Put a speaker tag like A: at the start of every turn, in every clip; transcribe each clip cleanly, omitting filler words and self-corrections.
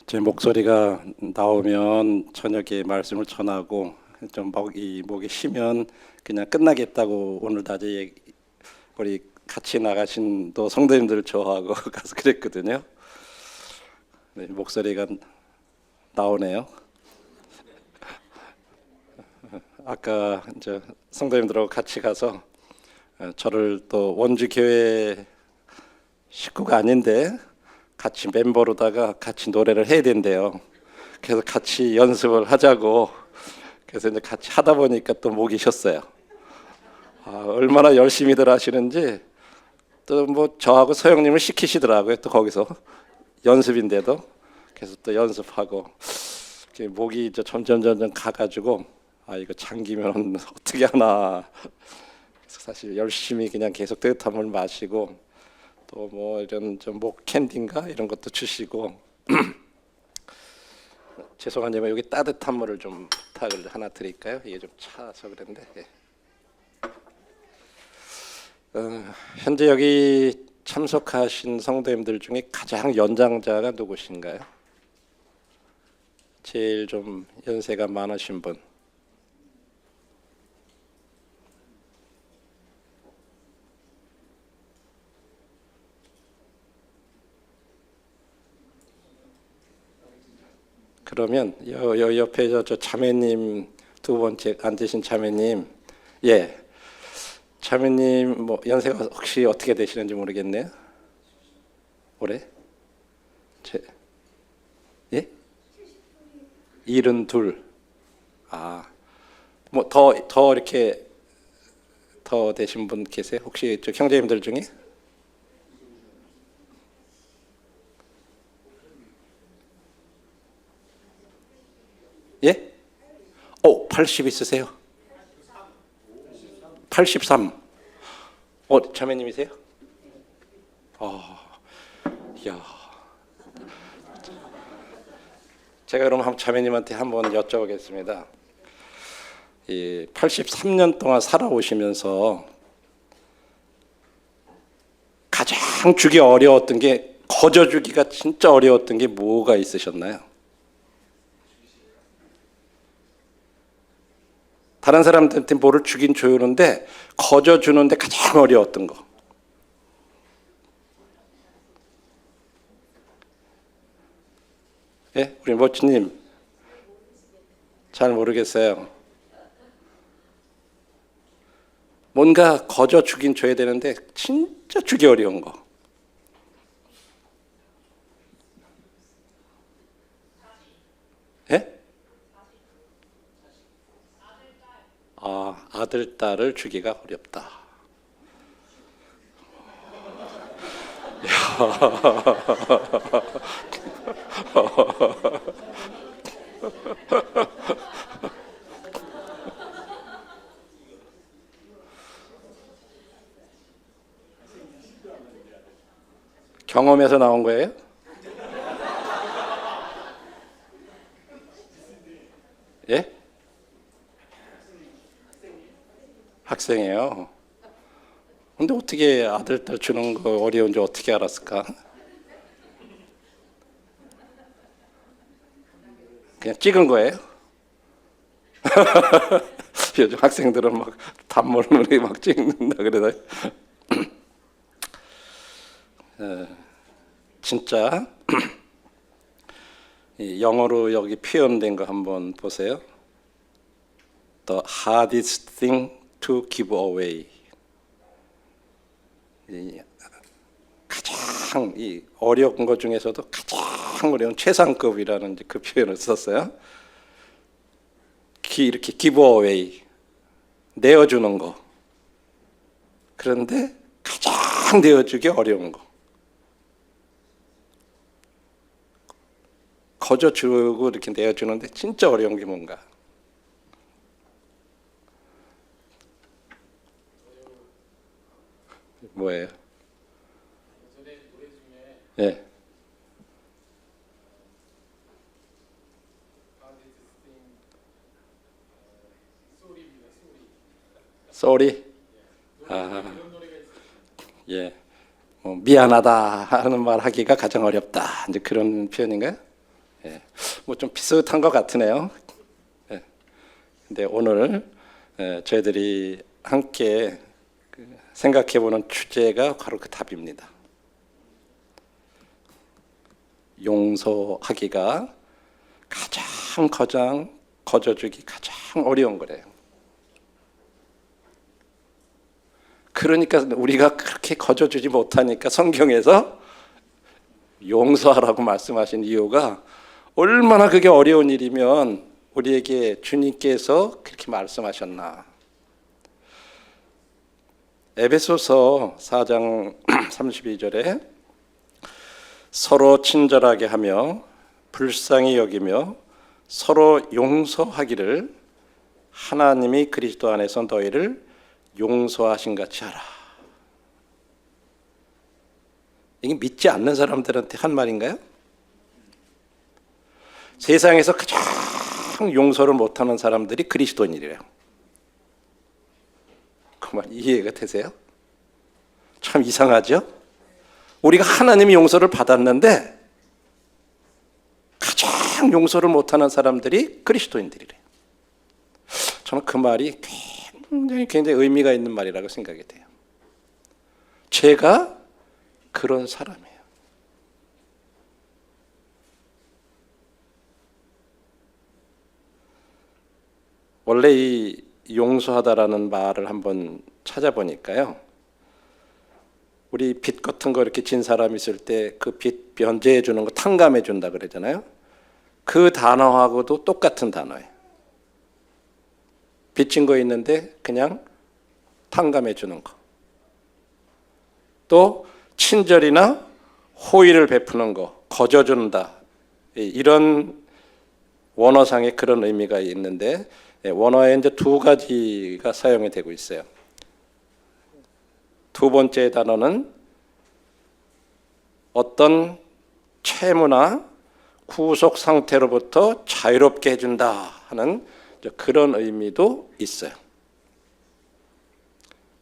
A: 제 목소리가 나오면 저녁에 말씀을 전하고 좀 목이 쉬면 그냥 끝나겠다고 오늘 낮에 우리 같이 나가신 또 성도님들 좋아하고 가서 그랬거든요. 네, 목소리가 나오네요. 아까 이제 성도님들하고 같이 가서 저를 또 원주 교회 식구가 아닌데 같이 멤버로다가 같이 노래를 해야 된대요. 그래서 같이 연습을 하자고. 그래서 이제 같이 하다 보니까 또 목이 쉬었어요. 얼마나 열심히들 하시는지 또 뭐 저하고 서영님을 시키시더라고요. 또 거기서 연습인데도 그래서 또 연습하고 목이 이제 점점 가가지고 이거 잠기면 어떻게 하나. 그래서 사실 열심히 그냥 계속 따뜻한 물 마시고 또 뭐 이런 좀 목 캔디인가 이런 것도 주시고 죄송하지만 여기 따뜻한 물을 좀 부탁을 하나 드릴까요? 이게 좀 차서 그런데 예. 현재 여기 참석하신 성도님들 중에 가장 연장자가 누구신가요? 제일 좀 연세가 많으신 분. 그러면 여 옆에 저 자매님 두 번째 앉으신 자매님, 예, 자매님 뭐 연세가 혹시 어떻게 되시는지 모르겠네요. 올해? 예? 72. 뭐 더 이렇게 더 되신 분 계세요? 혹시 저 형제님들 중에? 예? 80 있으세요? 83. 자매님이세요? 야. 제가 그럼 자매님한테 한번 여쭤보겠습니다. 이 83년 동안 살아오시면서 가장 주기 어려웠던 게 거저 주기가 진짜 어려웠던 게 뭐가 있으셨나요? 다른 사람들한테 뭐를 주긴 줘요는데 거저 주는데 가장 어려웠던 거. 예? 우리 모치님 잘 모르겠어요. 뭔가 거저 주긴 줘야 되는데 진짜 주기 어려운 거. 예? 아들, 딸을 주기가 어렵다. 경험에서 나온 거예요? 예? 학생이에요. 근데 어떻게 아들, 딸 주는 거 어려운지 어떻게 알았을까? 그냥 찍은 거예요? 요즘 학생들은 막 단모를 막 찍는다 그러다. 진짜 영어로 여기 표현된 거 한번 보세요. The hardest thing to give away. 가장 어려운 것 중에서도 가장 어려운 최상급이라는 그 표현을 썼어요. 이렇게 give away, 내어주는 거. 그런데 가장 내어주기 어려운 거. 거저 주고 이렇게 내어주는데 진짜 어려운 게 뭔가. 뭐예요? 예. 쏘리. 예. 미안하다 하는 말 하기가 가장 어렵다. 이제 그런 표현인가요? 뭐 좀 비슷한 것 같으네요. 근데 오늘 저희들이 함께 생각해보는 주제가 바로 그 답입니다. 용서하기가 가장 거저주기 가장 어려운 거래요. 그러니까 우리가 그렇게 거저주지 못하니까 성경에서 용서하라고 말씀하신 이유가 얼마나 그게 어려운 일이면 우리에게 주님께서 그렇게 말씀하셨나. 에베소서 4장 32절에 서로 친절하게 하며 불쌍히 여기며 서로 용서하기를 하나님이 그리스도 안에서 너희를 용서하신 같이 하라. 이게 믿지 않는 사람들한테 한 말인가요? 세상에서 가장 용서를 못하는 사람들이 그리스도인이래요. 그 말 이해가 되세요? 참 이상하죠? 우리가 하나님의 용서를 받았는데 가장 용서를 못하는 사람들이 그리스도인들이래요. 저는 그 말이 굉장히 의미가 있는 말이라고 생각이 돼요. 제가 그런 사람이에요. 원래 이 용서하다라는 말을 한번 찾아보니까요, 우리 빚 같은 거 이렇게 진 사람 있을 때 그 빚 변제해 주는 거 탕감해 준다 그러잖아요. 그 단어하고도 똑같은 단어예요. 빚진 거 있는데 그냥 탕감해 주는 거. 또 친절이나 호의를 베푸는 거, 거저준다. 이런 원어상에 그런 의미가 있는데 원어에 이제 두 가지가 사용이 되고 있어요. 두 번째 단어는 어떤 채무나 구속 상태로부터 자유롭게 해준다 하는 그런 의미도 있어요.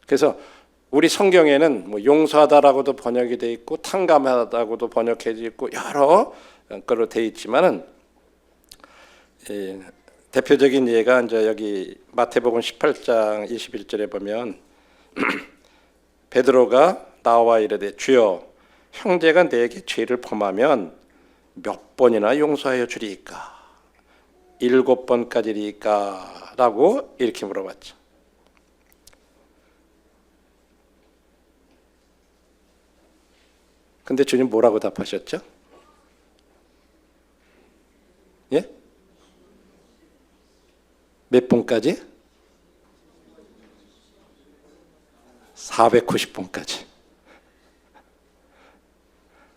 A: 그래서 우리 성경에는 뭐 용서하다라고도 번역이 돼 있고 탕감하다고도 번역해 있고 여러 걸로 돼 있지만은 대표적인 예가 이제 여기 마태복음 18장 21절에 보면 베드로가 나와 이르되 주여 형제가 내게 죄를 범하면 몇 번이나 용서하여 주리이까? 7번까지리이까? 라고 이렇게 물어봤죠. 근데 주님 뭐라고 답하셨죠? 예? 몇 번까지? 490번까지.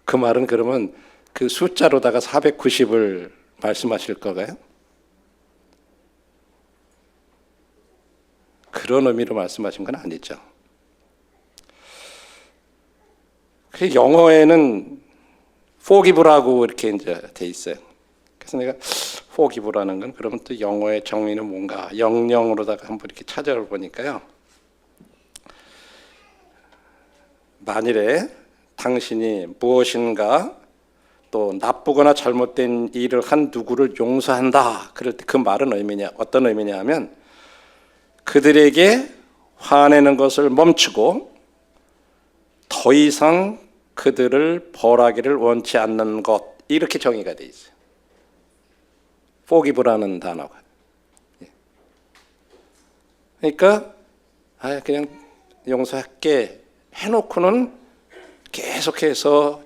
A: 그 말은 그러면 그 숫자로다가 490을 말씀하실 거가요? 그런 의미로 말씀하신 건 아니죠. 그 영어에는 forgive라고 이렇게 이제 돼 있어요. 그래서 내가 forgive라는 건 그러면 또 영어의 정의는 뭔가 영영으로다가 한번 이렇게 찾아보니까요. 만일에 당신이 무엇인가 또 나쁘거나 잘못된 일을 한 누구를 용서한다. 그럴 때 그 말은 어떤 의미냐 하면 그들에게 화내는 것을 멈추고 더 이상 그들을 벌하기를 원치 않는 것, 이렇게 정의가 돼 있어요. forgive라는 단어가. 그러니까 그냥 용서할게 해놓고는 계속해서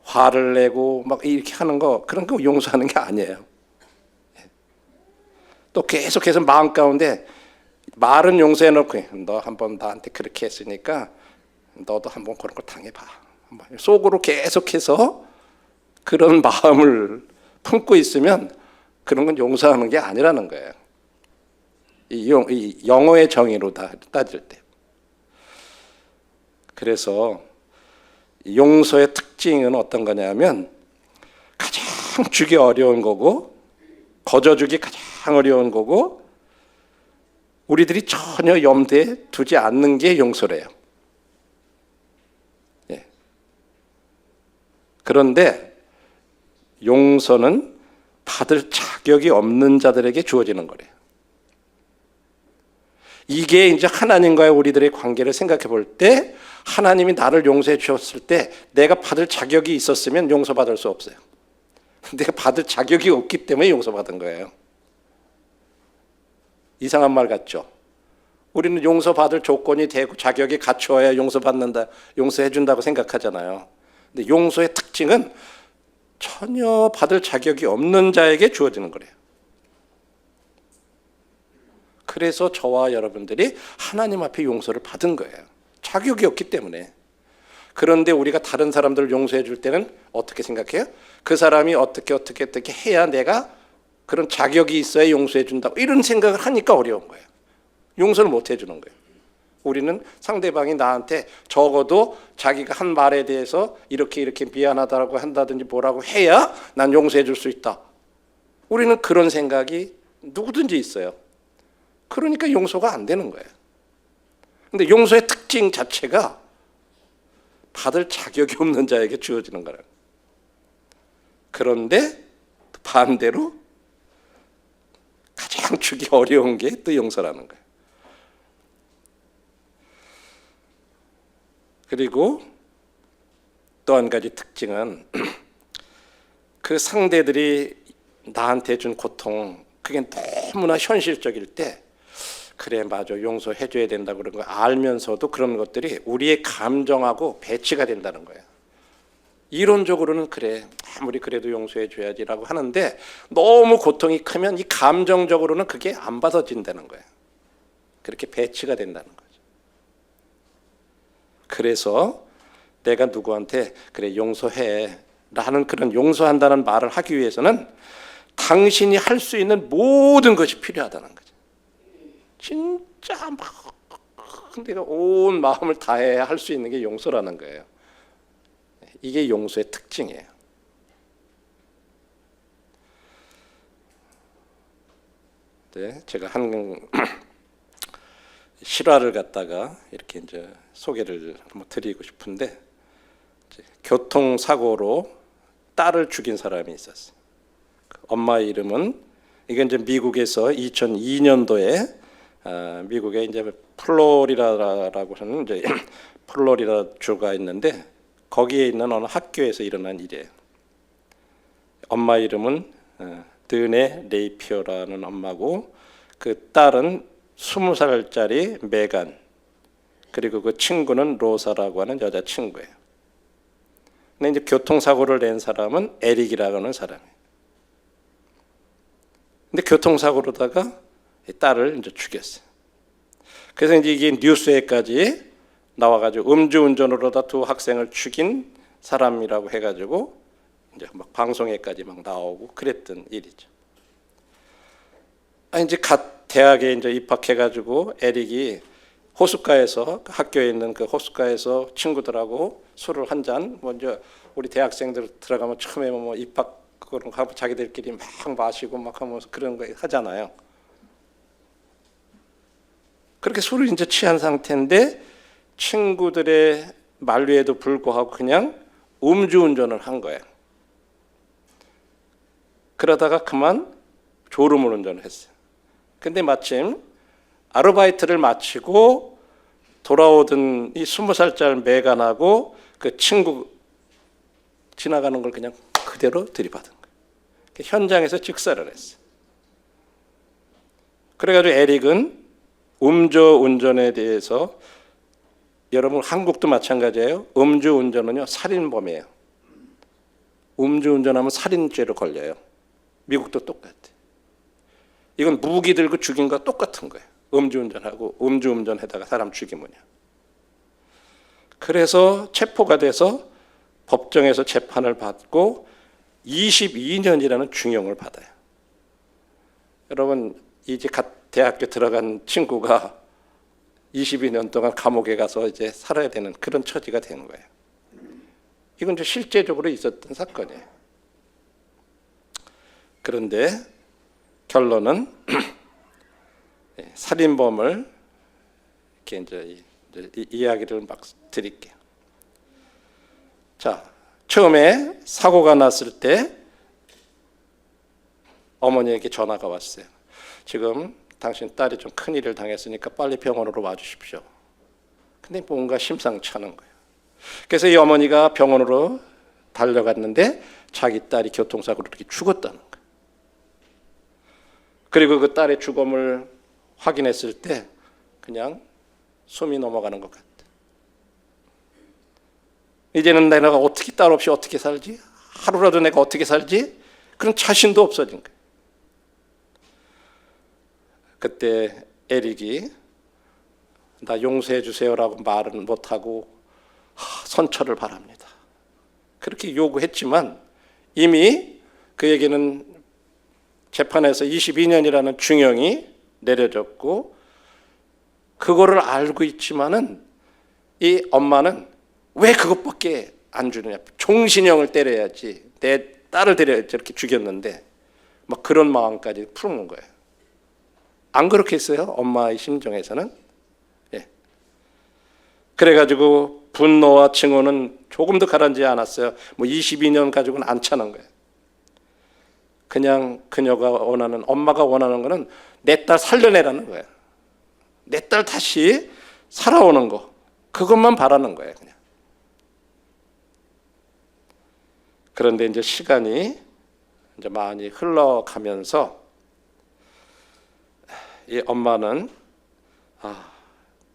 A: 화를 내고 막 이렇게 하는 거, 그런 거 용서하는 게 아니에요. 또 계속해서 마음 가운데 말은 용서해놓고 너 한번 나한테 그렇게 했으니까 너도 한번 그런 거 당해봐. 속으로 계속해서 그런 마음을 품고 있으면 그런 건 용서하는 게 아니라는 거예요. 이 영어의 정의로 따질 때. 그래서 용서의 특징은 어떤 거냐면 가장 주기 어려운 거고 거저주기 가장 어려운 거고 우리들이 전혀 염두에 두지 않는 게 용서래요. 그런데 용서는 받을 자격이 없는 자들에게 주어지는 거래요. 이게 이제 하나님과의 우리들의 관계를 생각해 볼 때, 하나님이 나를 용서해 주셨을 때 내가 받을 자격이 있었으면 용서받을 수 없어요. 내가 받을 자격이 없기 때문에 용서받은 거예요. 이상한 말 같죠? 우리는 용서받을 조건이 되고 자격이 갖추어야 용서받는다, 용서해 준다고 생각하잖아요. 근데 용서의 특징은 전혀 받을 자격이 없는 자에게 주어지는 거래요. 그래서 저와 여러분들이 하나님 앞에 용서를 받은 거예요. 자격이 없기 때문에. 그런데 우리가 다른 사람들을 용서해 줄 때는 어떻게 생각해요? 그 사람이 어떻게 해야 내가 그런 자격이 있어야 용서해 준다고, 이런 생각을 하니까 어려운 거예요. 용서를 못 해주는 거예요. 우리는 상대방이 나한테 적어도 자기가 한 말에 대해서 이렇게 미안하다고 한다든지 뭐라고 해야 난 용서해 줄 수 있다. 우리는 그런 생각이 누구든지 있어요. 그러니까 용서가 안 되는 거예요. 근데 용서의 특징 자체가 받을 자격이 없는 자에게 주어지는 거예요. 그런데 반대로 가장 주기 어려운 게 또 용서라는 거예요. 그리고 또 한 가지 특징은 그 상대들이 나한테 준 고통, 그게 너무나 현실적일 때, 그래 맞아 용서해 줘야 된다 그런 거 알면서도 그런 것들이 우리의 감정하고 배치가 된다는 거예요. 이론적으로는 그래 아무리 그래도 용서해 줘야지라고 하는데, 너무 고통이 크면 이 감정적으로는 그게 안 받아진다는 거예요. 그렇게 배치가 된다는 거죠. 그래서 내가 누구한테 그래 용서해 라는 그런 용서한다는 말을 하기 위해서는 당신이 할 수 있는 모든 것이 필요하다는 거죠. 진짜 막 내가 온 마음을 다해야 할 수 있는 게 용서라는 거예요. 이게 용서의 특징이에요. 네, 제가 한 실화를 갖다가 이렇게 이제 소개를 한번 드리고 싶은데, 교통사고로 딸을 죽인 사람이 있었어요. 엄마의 이름은, 이게 이제 미국에서 2002년도에 미국에 이제 플로리다라고 하는 이제 플로리다 주가 있는데, 거기에 있는 어느 학교에서 일어난 일이에요. 엄마 이름은 드네 레이피어라는 엄마고, 그 딸은 20살짜리 메간, 그리고 그 친구는 로사라고 하는 여자 친구예요. 근데 이제 교통사고를 낸 사람은 에릭이라고 하는 사람이에요. 근데 교통사고로다가 딸을 이제 죽였어요. 그래서 이제 이게 뉴스에까지 나와가지고 음주운전으로다 두 학생을 죽인 사람이라고 해가지고 이제 막 방송에까지 막 나오고 그랬던 일이죠. 이제 갓 대학에 이제 입학해가지고 에릭이 호숫가에서, 학교에 있는 그 호숫가에서 친구들하고 술을 한 잔, 먼저 우리 대학생들 들어가면 처음에 뭐 입학 그런 거 하고 자기들끼리 막 마시고 막 하면서 그런 거 하잖아요. 그렇게 술을 이제 취한 상태인데 친구들의 만류에도 불구하고 그냥 음주운전을 한 거예요. 그러다가 그만 졸음을 운전을 했어요. 근데 마침 아르바이트를 마치고 돌아오던 이 20살짜리 메간하고 그 친구 지나가는 걸 그냥 그대로 들이받은 거예요. 현장에서 즉사를 했어요. 그래가지고 에릭은 음주운전에 대해서, 여러분 한국도 마찬가지예요. 음주운전은요 살인범이에요. 음주운전하면 살인죄로 걸려요. 미국도 똑같아요. 이건 무기 들고 죽인 거 똑같은 거예요. 음주운전하고 음주운전에다가 사람 죽이면요. 그래서 체포가 돼서 법정에서 재판을 받고 22년이라는 중형을 받아요. 여러분 이제 갓 대학교 들어간 친구가 22년 동안 감옥에 가서 이제 살아야 되는 그런 처지가 되는 거예요. 이건 이제 실제적으로 있었던 사건이에요. 그런데 결론은 살인범을 이렇게 이제 이야기를 막 드릴게요. 자, 처음에 사고가 났을 때 어머니에게 전화가 왔어요. 지금 당신 딸이 좀 큰일을 당했으니까 빨리 병원으로 와주십시오. 근데 뭔가 심상치 않은 거예요. 그래서 이 어머니가 병원으로 달려갔는데 자기 딸이 교통사고로 이렇게 죽었다는 거예요. 그리고 그 딸의 죽음을 확인했을 때 그냥 숨이 넘어가는 것 같아. 이제는 내가 어떻게 딸 없이 어떻게 살지? 하루라도 내가 어떻게 살지? 그런 자신도 없어진 거예요. 그때 에릭이 나 용서해 주세요라고 말은 못하고 선처를 바랍니다. 그렇게 요구했지만 이미 그에게는 재판에서 22년이라는 중형이 내려졌고 그거를 알고 있지만은 이 엄마는 왜 그것밖에 안 주느냐. 종신형을 때려야지. 내 딸을 데려야지. 이렇게 죽였는데 막 그런 마음까지 푸는 거예요. 안 그렇게 했어요? 엄마의 심정에서는. 예. 그래가지고 분노와 증오는 조금도 가라앉지 않았어요. 뭐 22년 가지고는 안 차는 거예요. 그냥 그녀가 원하는, 엄마가 원하는 거는 내 딸 살려내라는 거예요. 내 딸 다시 살아오는 거. 그것만 바라는 거예요, 그냥. 그런데 이제 시간이 이제 많이 흘러가면서 이 엄마는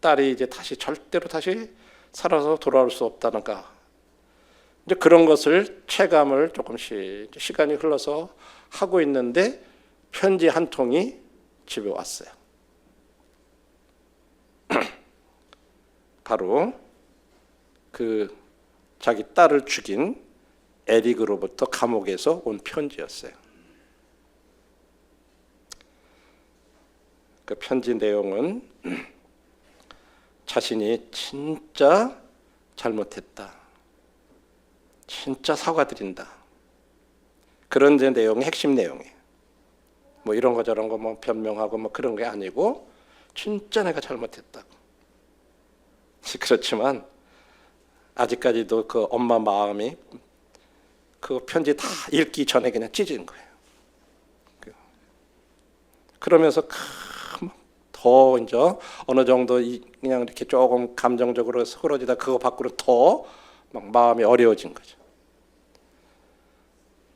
A: 딸이 이제 다시 절대로 다시 살아서 돌아올 수 없다는가. 이제 그런 것을 체감을 조금씩 시간이 흘러서 하고 있는데 편지 한 통이 집에 왔어요. 바로 그 자기 딸을 죽인 에릭으로부터 감옥에서 온 편지였어요. 그 편지 내용은 자신이 진짜 잘못했다. 진짜 사과드린다. 그런 내용이 핵심 내용이에요. 뭐 이런 거 저런 거 뭐 변명하고 뭐 그런 게 아니고 진짜 내가 잘못했다고. 그렇지만 아직까지도 그 엄마 마음이 그 편지 다 읽기 전에 그냥 찢은 거예요. 그러면서 더 이제 어느 정도 그냥 이렇게 조금 감정적으로 흐러지다 그거 밖으로 더 막 마음이 어려워진 거죠.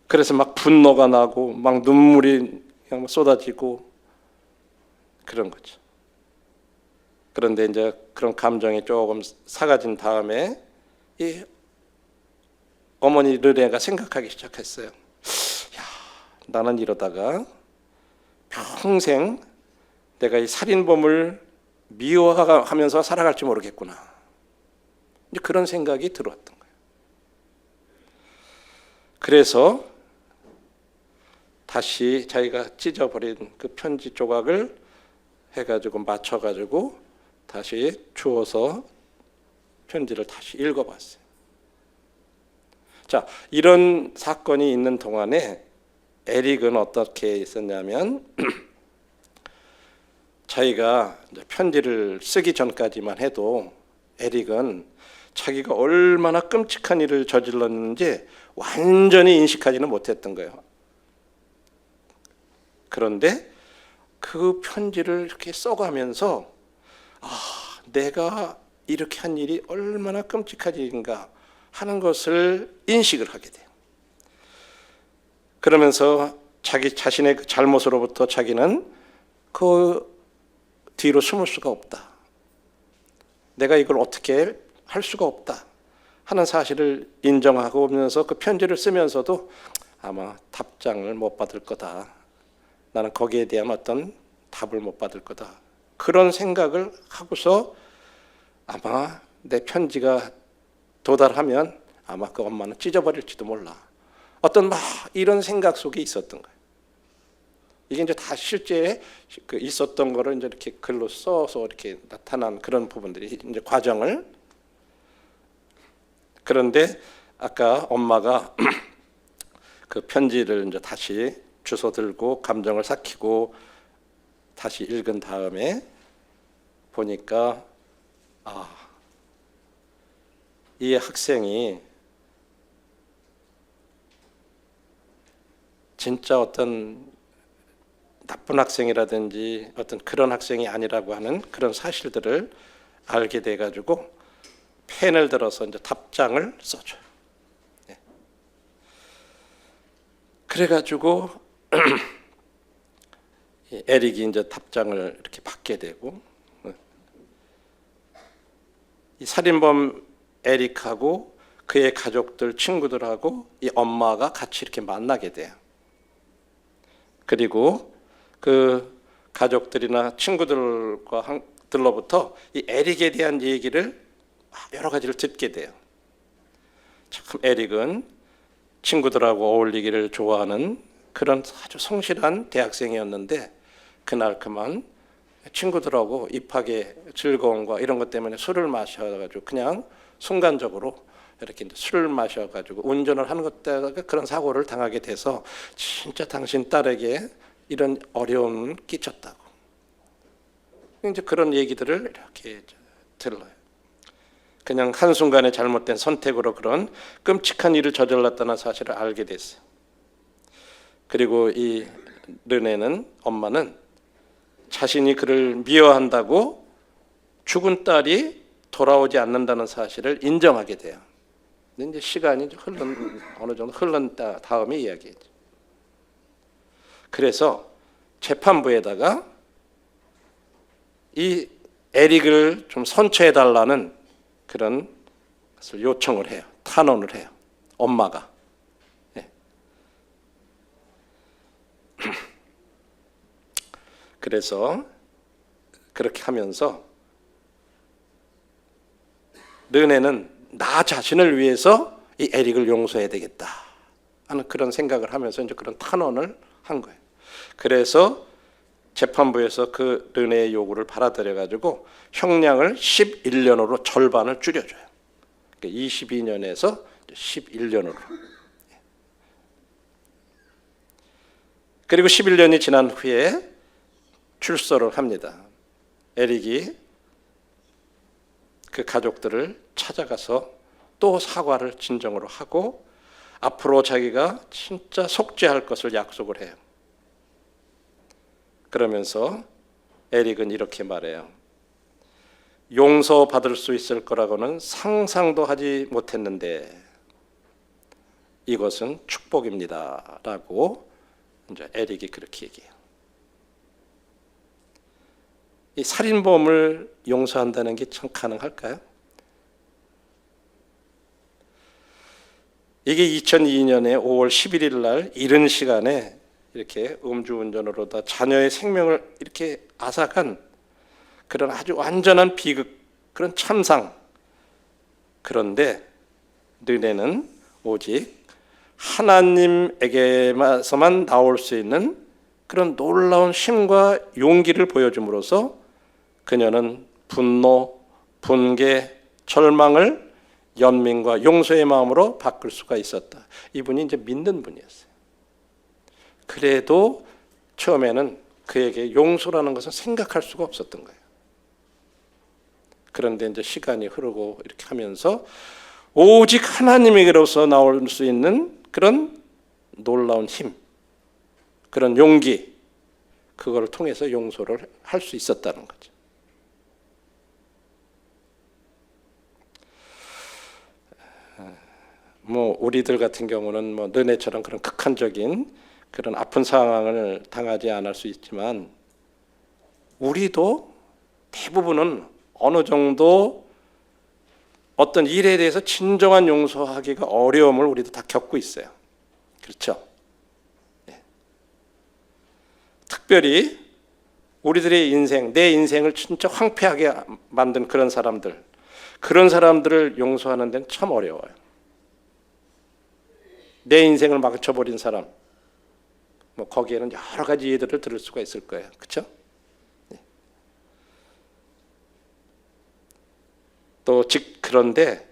A: 그래서 막 분노가 나고 막 눈물이 그냥 쏟아지고 그런 거죠. 그런데 이제 그런 감정이 조금 사가진 다음에 이 어머니 르네가 생각하기 시작했어요. 야, 나는 이러다가 평생 내가 이 살인범을 미워하면서 살아갈지 모르겠구나. 이제 그런 생각이 들어왔던 거예요. 그래서 다시 자기가 찢어버린 그 편지 조각을 해가지고 맞춰가지고 다시 주워서 편지를 다시 읽어봤어요. 자, 이런 사건이 있는 동안에 에릭은 어떻게 있었냐면 자기가 편지를 쓰기 전까지만 해도 에릭은 자기가 얼마나 끔찍한 일을 저질렀는지 완전히 인식하지는 못했던 거예요. 그런데 그 편지를 이렇게 써가면서 내가 이렇게 한 일이 얼마나 끔찍한 일인가 하는 것을 인식을 하게 돼요. 그러면서 자기 자신의 그 잘못으로부터 자기는 그 뒤로 숨을 수가 없다. 내가 이걸 어떻게 할 수가 없다 하는 사실을 인정하고 오면서 그 편지를 쓰면서도 아마 답장을 못 받을 거다. 나는 거기에 대한 어떤 답을 못 받을 거다. 그런 생각을 하고서 아마 내 편지가 도달하면 아마 그 엄마는 찢어버릴지도 몰라. 어떤 막 이런 생각 속에 있었던 거예요. 이게 이제 다 실제 그 있었던 거를 이제 이렇게 글로 써서 이렇게 나타난 그런 부분들이 이제 과정을. 그런데 아까 엄마가 그 편지를 이제 다시 주워 들고 감정을 삭히고 다시 읽은 다음에 보니까 이 학생이 진짜 어떤 나쁜 학생이라든지 어떤 그런 학생이 아니라고 하는 그런 사실들을 알게 돼 가지고 펜을 들어서 이제 답장을 써줘요. 예. 그래 가지고 에릭이 이제 답장을 이렇게 받게 되고, 이 살인범 에릭하고 그의 가족들, 친구들하고 이 엄마가 같이 이렇게 만나게 돼요. 그리고 그 가족들이나 친구들로부터 이 에릭에 대한 얘기를 여러 가지를 듣게 돼요. 참 에릭은 친구들하고 어울리기를 좋아하는 그런 아주 성실한 대학생이었는데, 그날 그만 친구들하고 입학의 즐거움과 이런 것 때문에 술을 마셔가지고 그냥 순간적으로 이렇게 이제 술을 마셔가지고 운전을 하는 것 때문에 그런 사고를 당하게 돼서 진짜 당신 딸에게 이런 어려움을 끼쳤다고. 이제 그런 얘기들을 이렇게 들어요. 그냥 한순간에 잘못된 선택으로 그런 끔찍한 일을 저질렀다는 사실을 알게 됐어요. 그리고 이 르네는, 엄마는 자신이 그를 미워한다고 죽은 딸이 돌아오지 않는다는 사실을 인정하게 돼요. 근데 이제 시간이 어느 정도 흘른 다음에 이야기죠. 그래서 재판부에다가 이 에릭을 좀 선처해 달라는 그런 것을 요청을 해요. 탄원을 해요. 엄마가. 네. 그래서 그렇게 하면서 르네는 나 자신을 위해서 이 에릭을 용서해야 되겠다 하는 그런 생각을 하면서 이제 그런 탄원을 한 거예요. 그래서 재판부에서 그 르네의 요구를 받아들여 가지고 형량을 11년으로 절반을 줄여줘요. 22년에서 11년으로. 그리고 11년이 지난 후에 출소를 합니다. 에릭이 그 가족들을 찾아가서 또 사과를 진정으로 하고 앞으로 자기가 진짜 속죄할 것을 약속을 해요. 그러면서 에릭은 이렇게 말해요. 용서받을 수 있을 거라고는 상상도 하지 못했는데 이것은 축복입니다 라고 이제 에릭이 그렇게 얘기해요. 이 살인범을 용서한다는 게 참 가능할까요? 이게 2002년에 5월 11일 날 이른 시간에 이렇게 음주운전으로 다 자녀의 생명을 이렇게 앗아간 그런 아주 완전한 비극, 그런 참상. 그런데 르네는 오직 하나님에게서만 나올 수 있는 그런 놀라운 힘과 용기를 보여줌으로써 그녀는 분노, 분개, 절망을 연민과 용서의 마음으로 바꿀 수가 있었다. 이분이 이제 믿는 분이었어요. 그래도 처음에는 그에게 용서라는 것은 생각할 수가 없었던 거예요. 그런데 이제 시간이 흐르고 이렇게 하면서 오직 하나님에게로서 나올 수 있는 그런 놀라운 힘, 그런 용기, 그거를 통해서 용서를 할 수 있었다는 거죠. 뭐 우리들 같은 경우는 뭐 르네처럼 그런 극한적인 그런 아픈 상황을 당하지 않을 수 있지만 우리도 대부분은 어느 정도 어떤 일에 대해서 진정한 용서하기가 어려움을 우리도 다 겪고 있어요. 그렇죠? 네. 특별히 우리들의 인생, 내 인생을 진짜 황폐하게 만든 그런 사람들을 용서하는 데는 참 어려워요. 내 인생을 망쳐버린 사람, 뭐 거기에는 여러 가지 예들을 들을 수가 있을 거예요. 그렇죠? 네. 또 그런데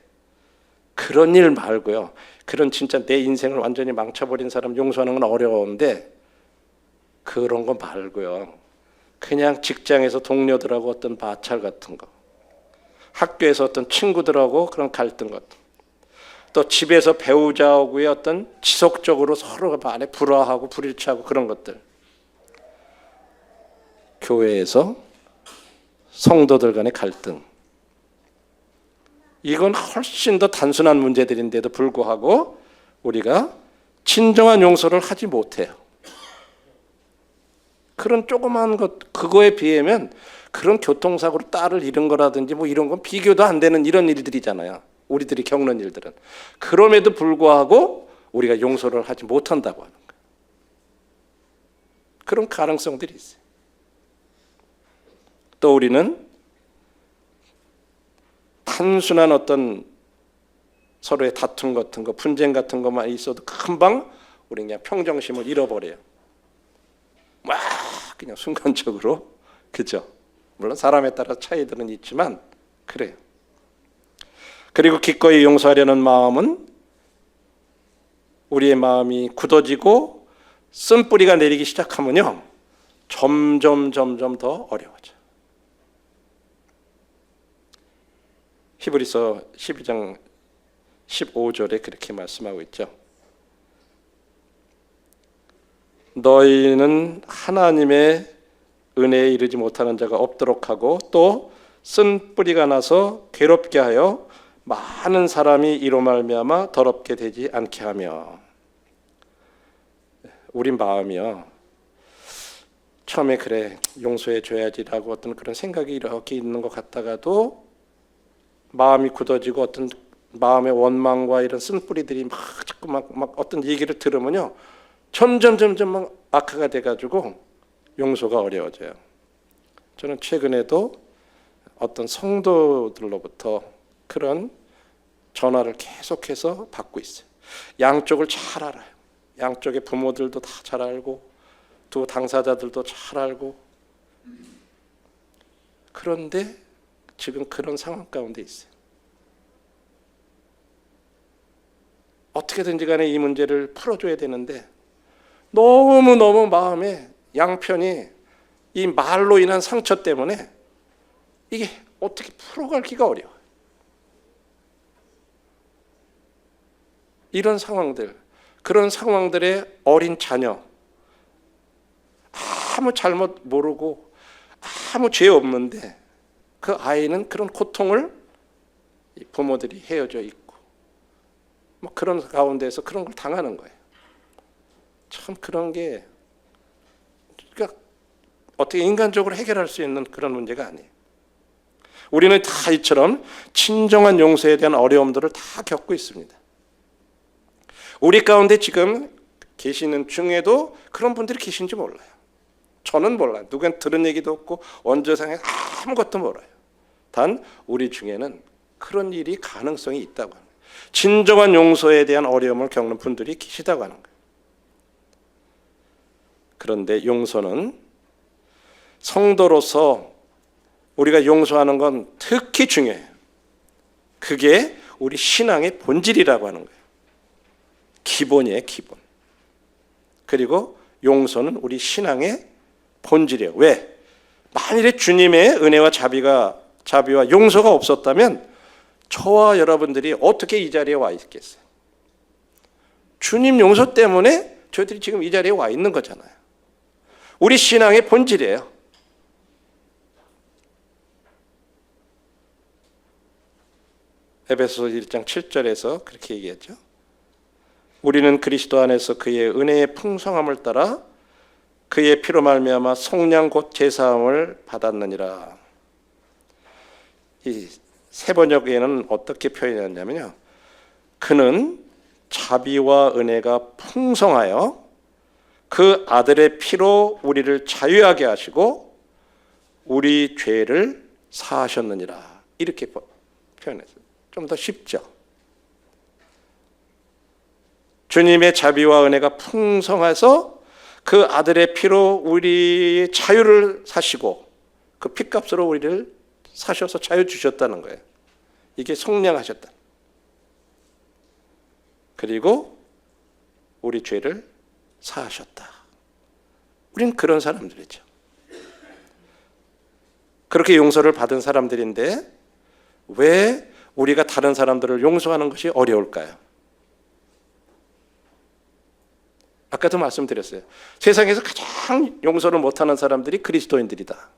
A: 그런 일 말고요. 그런 진짜 내 인생을 완전히 망쳐버린 사람 용서하는 건 어려운데 그런 거 말고요. 그냥 직장에서 동료들하고 어떤 마찰 같은 거, 학교에서 어떤 친구들하고 그런 갈등 같은 거, 또 집에서 배우자하고의 어떤 지속적으로 서로 간에 불화하고 불일치하고 그런 것들, 교회에서 성도들 간의 갈등, 이건 훨씬 더 단순한 문제들인데도 불구하고 우리가 진정한 용서를 하지 못해요. 그런 조그만 것, 그거에 비하면 그런 교통사고로 딸을 잃은 거라든지 뭐 이런 건 비교도 안 되는 이런 일들이잖아요. 우리들이 겪는 일들은. 그럼에도 불구하고 우리가 용서를 하지 못한다고 하는 거예요. 그런 가능성들이 있어요. 또 우리는 단순한 어떤 서로의 다툼 같은 거, 분쟁 같은 것만 있어도 금방 우리 그냥 평정심을 잃어버려요. 막 그냥 순간적으로, 그죠? 물론 사람에 따라 차이들은 있지만 그래요. 그리고 기꺼이 용서하려는 마음은 우리의 마음이 굳어지고 쓴뿌리가 내리기 시작하면요, 점점 더 어려워져요. 히브리서 12장 15절에 그렇게 말씀하고 있죠. 너희는 하나님의 은혜에 이르지 못하는 자가 없도록 하고 또 쓴뿌리가 나서 괴롭게 하여 많은 사람이 이로 말미암아 더럽게 되지 않게 하며. 우리 마음이요, 처음에 그래 용서해 줘야지라고 어떤 그런 생각이 이렇게 있는 것 같다가도 마음이 굳어지고 어떤 마음의 원망과 이런 쓴뿌리들이 자꾸 막 어떤 얘기를 들으면요, 점점 막 악화가 돼가지고 용서가 어려워져요. 저는 최근에도 어떤 성도들로부터 그런 전화를 계속해서 받고 있어요. 양쪽을 잘 알아요. 양쪽의 부모들도 다 잘 알고 두 당사자들도 잘 알고. 그런데 지금 그런 상황 가운데 있어요. 어떻게든지 간에 이 문제를 풀어줘야 되는데 너무 마음에 양편이 이 말로 인한 상처 때문에 이게 어떻게 풀어가기가 어려워요. 이런 상황들, 그런 상황들의 어린 자녀, 아무 잘못 모르고 아무 죄 없는데 그 아이는 그런 고통을 부모들이 헤어져 있고 뭐 그런 가운데서 그런 걸 당하는 거예요. 참 그런 게 그러니까 어떻게 인간적으로 해결할 수 있는 그런 문제가 아니에요. 우리는 다 이처럼 진정한 용서에 대한 어려움들을 다 겪고 있습니다. 우리 가운데 지금 계시는 중에도 그런 분들이 계신지 몰라요. 저는 몰라요. 누구한테 들은 얘기도 없고 원조상에 아무것도 몰라요. 단 우리 중에는 그런 일이 가능성이 있다고 합니다. 진정한 용서에 대한 어려움을 겪는 분들이 계시다고 하는 거예요. 그런데 용서는 성도로서 우리가 용서하는 건 특히 중요해요. 그게 우리 신앙의 본질이라고 하는 거예요. 기본이에요, 기본. 그리고 용서는 우리 신앙의 본질이에요. 왜? 만일에 주님의 은혜와 자비와 용서가 없었다면 저와 여러분들이 어떻게 이 자리에 와 있겠어요? 주님 용서 때문에 저희들이 지금 이 자리에 와 있는 거잖아요. 우리 신앙의 본질이에요. 에베소서 1장 7절에서 그렇게 얘기했죠. 우리는 그리스도 안에서 그의 은혜의 풍성함을 따라 그의 피로 말미암아 속량 곧 제사함을 받았느니라. 이 세번역에는 어떻게 표현했냐면요, 그는 자비와 은혜가 풍성하여 그 아들의 피로 우리를 자유하게 하시고 우리 죄를 사하셨느니라. 이렇게 표현했어요. 좀 더 쉽죠. 주님의 자비와 은혜가 풍성해서 그 아들의 피로 우리 자유를 사시고 그 피값으로 우리를 사셔서 자유 주셨다는 거예요. 이게 속량하셨다. 그리고 우리 죄를 사하셨다. 우린 그런 사람들이죠. 그렇게 용서를 받은 사람들인데 왜 우리가 다른 사람들을 용서하는 것이 어려울까요? 아까도 말씀드렸어요. 세상에서 가장 용서를 못하는 사람들이 그리스도인들이다.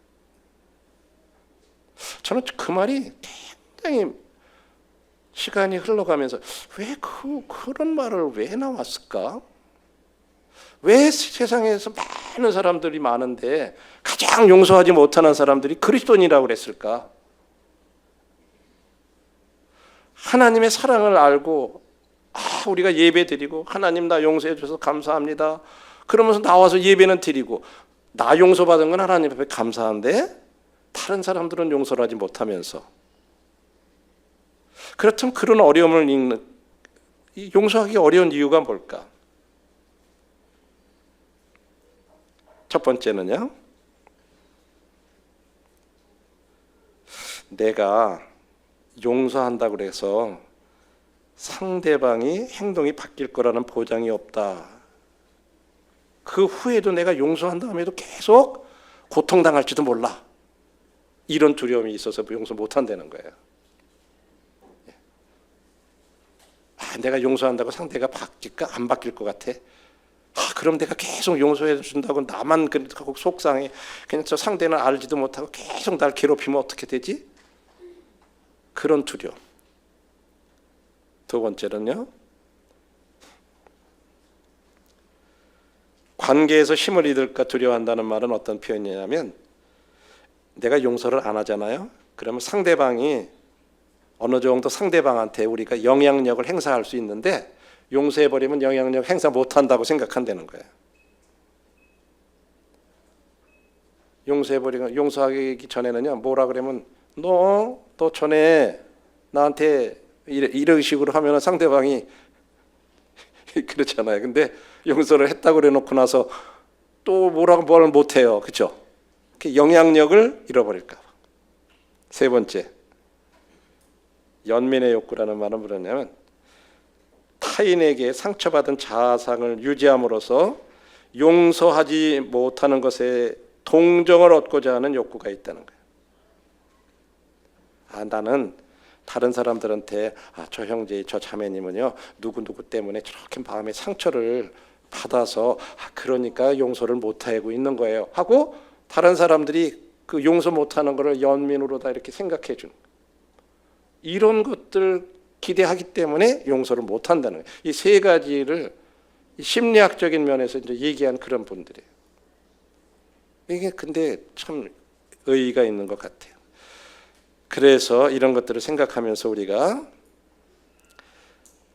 A: 저는 그 말이 굉장히 시간이 흘러가면서 왜 그런 말을 왜 나왔을까? 왜 세상에서 많은 사람들이 많은데 가장 용서하지 못하는 사람들이 그리스도인이라고 그랬을까? 하나님의 사랑을 알고 우리가 예배 드리고 하나님 나 용서해 주셔서 감사합니다. 그러면서 나와서 예배는 드리고 나 용서받은 건 하나님 앞에 감사한데 다른 사람들은 용서를 하지 못하면서 그렇다면 그런 어려움을 용서하기 어려운 이유가 뭘까? 첫 번째는요, 내가 용서한다고 해서 상대방이 행동이 바뀔 거라는 보장이 없다. 그 후에도 내가 용서한 다음에도 계속 고통당할지도 몰라. 이런 두려움이 있어서 용서 못한다는 거예요. 내가 용서한다고 상대가 바뀔까? 안 바뀔 것 같아. 그럼 내가 계속 용서해 준다고 나만 그렇게 속상해. 그냥 저 상대는 알지도 못하고 계속 날 괴롭히면 어떻게 되지? 그런 두려움. 두 번째는요, 관계에서 힘을 잃을까 두려워한다는 말은 어떤 표현이냐면, 내가 용서를 안 하잖아요. 그러면 상대방이 어느 정도 상대방한테 우리가 영향력을 행사할 수 있는데 용서해버리면 영향력 행사 못한다고 생각한다는 거예요. 용서해버리면, 용서하기 전에는요, 뭐라 그러면 너 전에 나한테 이런 식으로 하면 상대방이 그렇잖아요. 근데 용서를 했다고 그래놓고 나서 또 뭘 못해요. 그렇죠? 영향력을 잃어버릴까 봐. 세 번째, 연민의 욕구라는 말은 뭐냐면 타인에게 상처받은 자아상을 유지함으로써 용서하지 못하는 것에 동정을 얻고자 하는 욕구가 있다는 거예요. 나는 다른 사람들한테 저 형제, 저 자매님은요 누구 때문에 저렇게 마음의 상처를 받아서 그러니까 용서를 못하고 있는 거예요 하고 다른 사람들이 그 용서 못하는 거를 연민으로 다 이렇게 생각해 주는 거예요. 이런 것들 기대하기 때문에 용서를 못한다는 거예요. 이 세 가지를 심리학적인 면에서 이제 얘기한 그런 분들이에요. 이게 근데 참 의의가 있는 것 같아요. 그래서 이런 것들을 생각하면서 우리가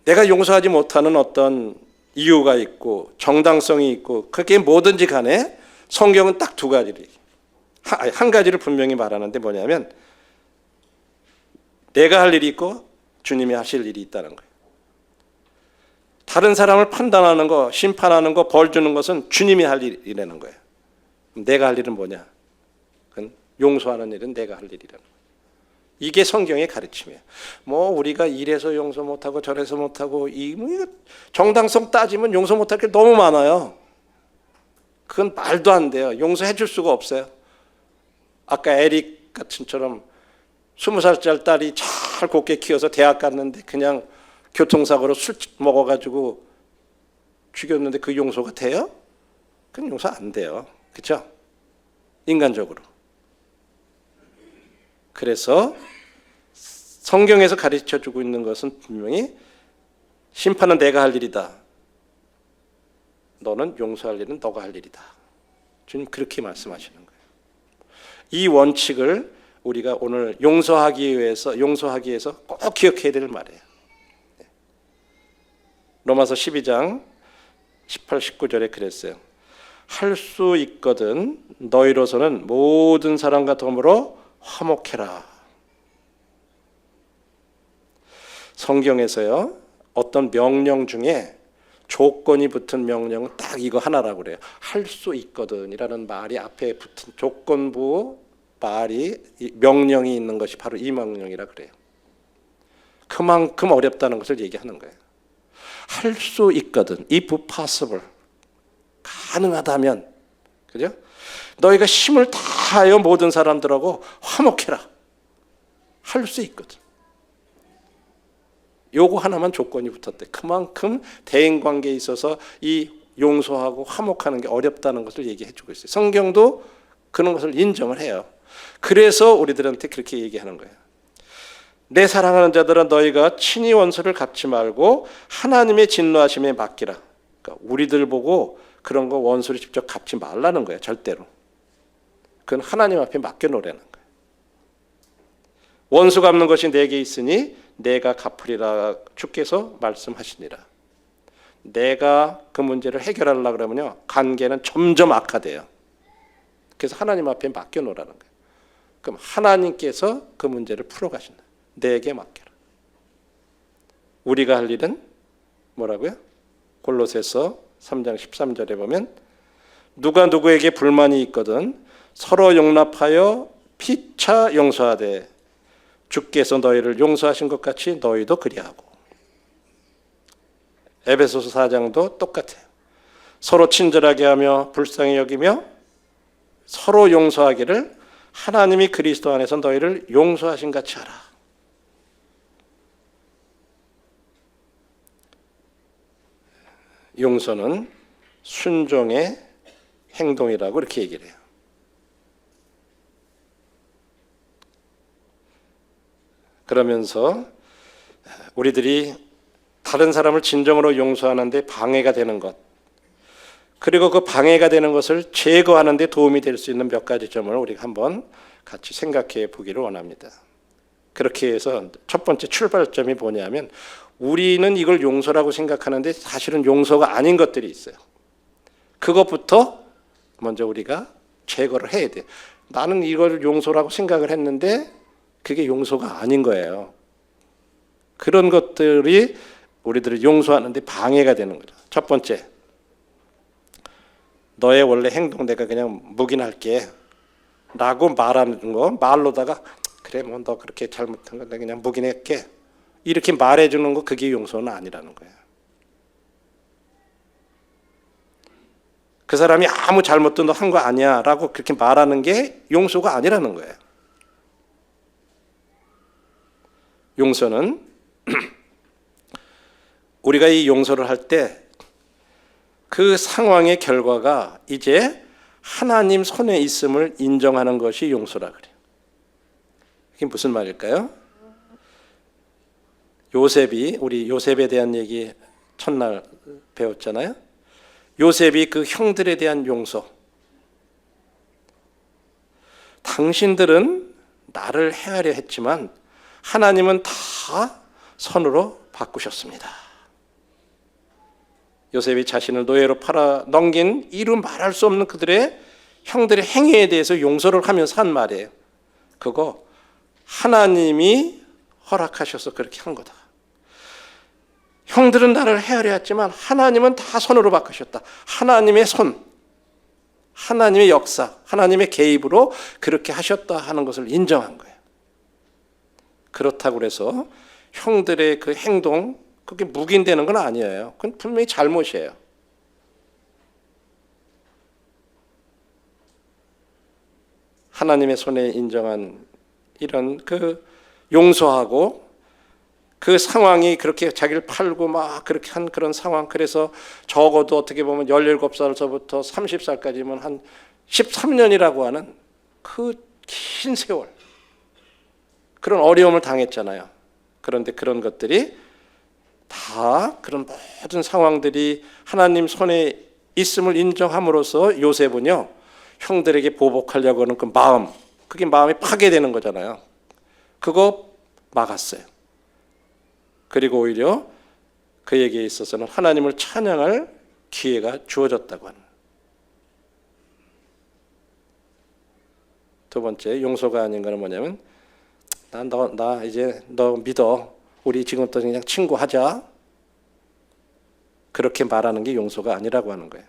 A: 내가 용서하지 못하는 어떤 이유가 있고 정당성이 있고 그게 뭐든지 간에 성경은 딱 두 가지를, 한 가지를 분명히 말하는데 뭐냐면 내가 할 일이 있고 주님이 하실 일이 있다는 거예요. 다른 사람을 판단하는 거, 심판하는 거, 벌 주는 것은 주님이 할 일이라는 거예요. 내가 할 일은 뭐냐? 그건 용서하는 일은 내가 할 일이라는 거예요. 이게 성경의 가르침이에요. 우리가 이래서 용서 못하고 저래서 못하고 정당성 따지면 용서 못할 게 너무 많아요. 그건 말도 안 돼요. 용서해 줄 수가 없어요. 아까 에릭 같은처럼 20살짜리 딸이 잘 곱게 키워서 대학 갔는데 그냥 교통사고로 술 먹어가지고 죽였는데 그 용서가 돼요? 그건 용서 안 돼요. 그렇죠? 인간적으로. 그래서 성경에서 가르쳐주고 있는 것은 분명히 심판은 내가 할 일이다. 너는 용서할 일은 너가 할 일이다. 주님 그렇게 말씀하시는 거예요. 이 원칙을 우리가 오늘 용서하기 위해서 꼭 기억해야 될 말이에요. 로마서 12장 18, 19절에 그랬어요. 할 수 있거든 너희로서는 모든 사람과 더불어 화목해라. 성경에서요 어떤 명령 중에 조건이 붙은 명령은 딱 이거 하나라고 그래요. 할 수 있거든 이라는 말이 앞에 붙은 조건부 말이 명령이 있는 것이 바로 이 명령이라 그래요. 그만큼 어렵다는 것을 얘기하는 거예요. 할 수 있거든, if possible, 가능하다면, 그죠? 너희가 힘을 다하여 모든 사람들하고 화목해라. 할 수 있거든. 요거 하나만 조건이 붙었대. 그만큼 대인 관계에 있어서 이 용서하고 화목하는 게 어렵다는 것을 얘기해 주고 있어요. 성경도 그런 것을 인정을 해요. 그래서 우리들한테 그렇게 얘기하는 거예요. 내 사랑하는 자들아 너희가 친히 원수를 갚지 말고 하나님의 진노하심에 맡기라. 그러니까 우리들 보고 그런 거 원수를 직접 갚지 말라는 거예요. 절대로. 그건 하나님 앞에 맡겨놓으라는 거예요. 원수 갚는 것이 내게 있으니 내가 갚으리라 주께서 말씀하시니라. 내가 그 문제를 해결하려고 그러면요, 관계는 점점 악화돼요. 그래서 하나님 앞에 맡겨놓으라는 거예요. 그럼 하나님께서 그 문제를 풀어가신다. 내게 맡겨라. 우리가 할 일은 뭐라고요? 골로새서 3장 13절에 보면 누가 누구에게 불만이 있거든 서로 용납하여 피차 용서하되 주께서 너희를 용서하신 것 같이 너희도 그리하고. 에베소서 4장도 똑같아요. 서로 친절하게 하며 불쌍히 여기며 서로 용서하기를 하나님이 그리스도 안에서 너희를 용서하신 같이 하라. 용서는 순종의 행동이라고 이렇게 얘기를 해요. 그러면서 우리들이 다른 사람을 진정으로 용서하는데 방해가 되는 것, 그리고 그 방해가 되는 것을 제거하는 데 도움이 될 수 있는 몇 가지 점을 우리가 한번 같이 생각해 보기를 원합니다. 그렇게 해서 첫 번째 출발점이 뭐냐면 우리는 이걸 용서라고 생각하는데 사실은 용서가 아닌 것들이 있어요. 그것부터 먼저 우리가 제거를 해야 돼요. 나는 이걸 용서라고 생각을 했는데 그게 용서가 아닌 거예요. 그런 것들이 우리들을 용서하는데 방해가 되는 거죠. 첫 번째, 너의 원래 행동 내가 그냥 묵인할게 라고 말하는 거, 말로다가 그래 뭐 너 그렇게 잘못한 거 내가 그냥 묵인할게 이렇게 말해주는 거, 그게 용서는 아니라는 거예요. 그 사람이 아무 잘못도 너 한 거 아니야 라고 그렇게 말하는 게 용서가 아니라는 거예요. 용서는 우리가 이 용서를 할 때 그 상황의 결과가 이제 하나님 손에 있음을 인정하는 것이 용서라 그래요. 이게 무슨 말일까요? 요셉이, 우리 요셉에 대한 얘기 첫날 배웠잖아요. 요셉이 그 형들에 대한 용서. 당신들은 나를 해하려 했지만 하나님은 다 선으로 바꾸셨습니다. 요셉이 자신을 노예로 팔아 넘긴 이루 말할 수 없는 그들의 형들의 행위에 대해서 용서를 하면서 한 말이에요. 그거 하나님이 허락하셔서 그렇게 한 거다. 형들은 나를 헤아려 했지만 하나님은 다 선으로 바꾸셨다. 하나님의 손, 하나님의 역사, 하나님의 개입으로 그렇게 하셨다 하는 것을 인정한 거예요. 그렇다고 해서 형들의 그 행동, 그게 묵인되는 건 아니에요. 그건 분명히 잘못이에요. 하나님의 손에 인정한 이런 그 용서하고 그 상황이 그렇게 자기를 팔고 막 그렇게 한 그런 상황, 그래서 적어도 어떻게 보면 17살서부터 30살까지면 한 13년이라고 하는 그 긴 세월, 그런 어려움을 당했잖아요. 그런데 그런 것들이 다, 그런 모든 상황들이 하나님 손에 있음을 인정함으로써 요셉은요, 형들에게 보복하려고 하는 그 마음, 그게 마음이 파괴되는 거잖아요. 그거 막았어요. 그리고 오히려 그에게 있어서는 하나님을 찬양할 기회가 주어졌다고 하는. 두 번째, 용서가 아닌 거는 뭐냐면 나 이제 너 믿어. 우리 지금부터 그냥 친구하자. 그렇게 말하는 게 용서가 아니라고 하는 거예요.